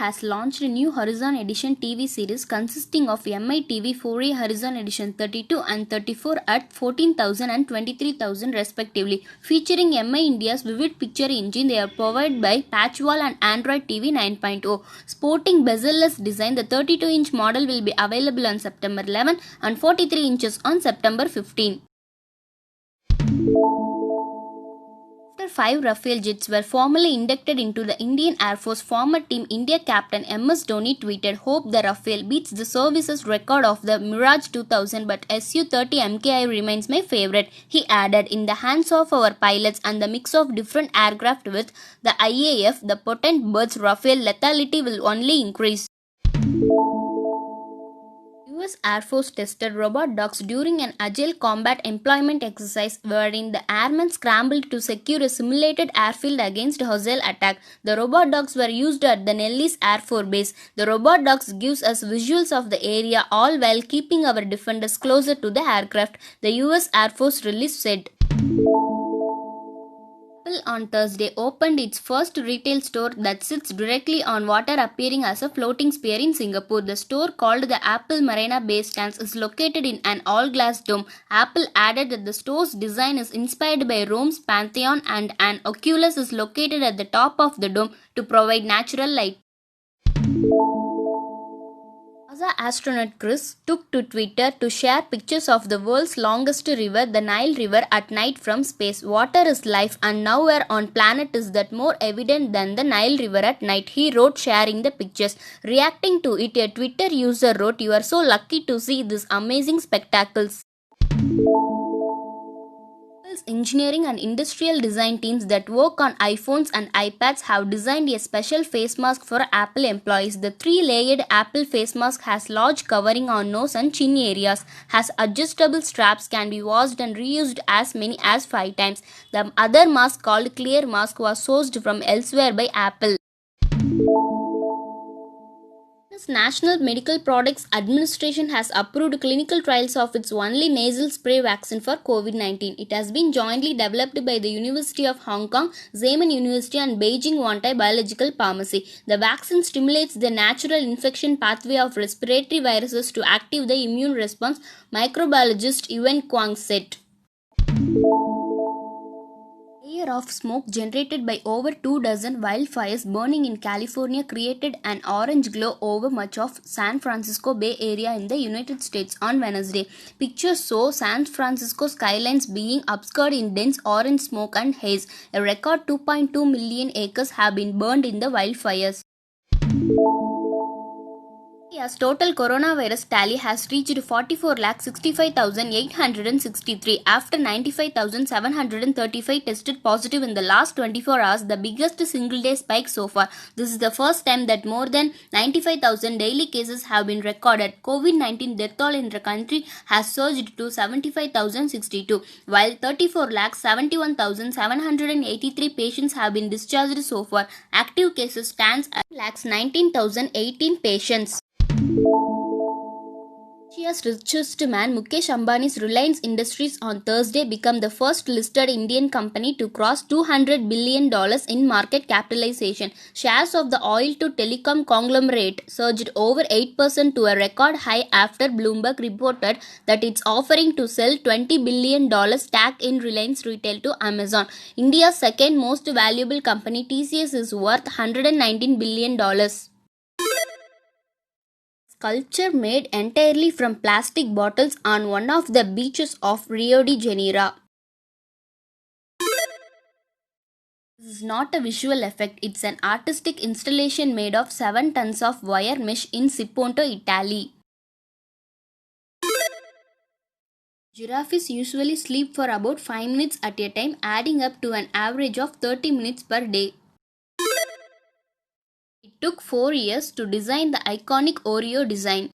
has launched a new Horizon Edition TV series consisting of MI TV 4A Horizon Edition 32 and 34 at 14,000 and 23,000 respectively. Featuring MI India's vivid picture engine, they are provided by Patchwall and Android TV 9.0. Sporting bezel-less design, the 32-inch model will be available on September 11 and 43 inches on September 15. After 5 Rafale jets were formally inducted into the Indian Air Force, former Team India captain MS Dhoni tweeted, "Hope the Rafale beats the service's record of the Mirage 2000, but Su-30 MKI remains my favorite." He added, "In the hands of our pilots and the mix of different aircraft with the IAF, the potent bird's Rafale lethality will only increase." US Air Force tested robot dogs during an agile combat employment exercise wherein the airmen scrambled to secure a simulated airfield against hostile attack. The robot dogs were used at the Nellis Air Force Base. The robot dogs gives us visuals of the area all while keeping our defenders closer to the aircraft, the US Air Force release said. Apple on Thursday opened its first retail store that sits directly on water, appearing as a floating spear in Singapore. The store, called the Apple Marina Bay Stands, is located in an all-glass dome. Apple added that the store's design is inspired by Rome's Pantheon and an oculus is located at the top of the dome to provide natural light. NASA astronaut Chris took to Twitter to share pictures of the world's longest river, the Nile River, at night from space. "Water is life, and nowhere on planet is that more evident than the Nile River at night," he wrote, sharing the pictures. Reacting to it, a Twitter user wrote, "You are so lucky to see these amazing spectacles." Engineering and industrial design teams that work on iPhones and iPads have designed a special face mask for Apple employees. The 3-layered Apple face mask has large covering on nose and chin areas, has adjustable straps, can be washed and reused as many as 5 times. The other mask, called Clear Mask, was sourced from elsewhere by Apple. National Medical Products Administration has approved clinical trials of its only nasal spray vaccine for COVID-19. It has been jointly developed by the University of Hong Kong, Xiamen University and Beijing Wantai Biological Pharmacy. The vaccine stimulates the natural infection pathway of respiratory viruses to activate the immune response, microbiologist Yuan Kuang said. A layer of smoke generated by over 24 wildfires burning in California created an orange glow over much of San Francisco Bay Area in the United States on Wednesday. Pictures show San Francisco skylines being obscured in dense orange smoke and haze. A record 2.2 million acres have been burned in the wildfires. India's total coronavirus tally has reached 44,65,863 after 95,735 tested positive in the last 24 hours, the biggest single-day spike so far. This is the first time that more than 95,000 daily cases have been recorded. COVID-19 death toll in the country has surged to 75,062, while 34,71,783 patients have been discharged so far. Active cases stands at 19,018 patients. Asia's richest man Mukesh Ambani's Reliance Industries on Thursday became the first listed Indian company to cross $200 billion in market capitalization. Shares of the oil to telecom conglomerate surged over 8% to a record high after Bloomberg reported that it's offering to sell $20 billion stake in Reliance Retail to Amazon. India's second most valuable company, TCS, is worth $119 billion. Sculpture made entirely from plastic bottles on one of the beaches of Rio de Janeiro. This is not a visual effect, it's an artistic installation made of 7 tons of wire mesh in Siponto, Italy. Giraffes usually sleep for about 5 minutes at a time, adding up to an average of 30 minutes per day. It took 4 years to design the iconic Oreo design.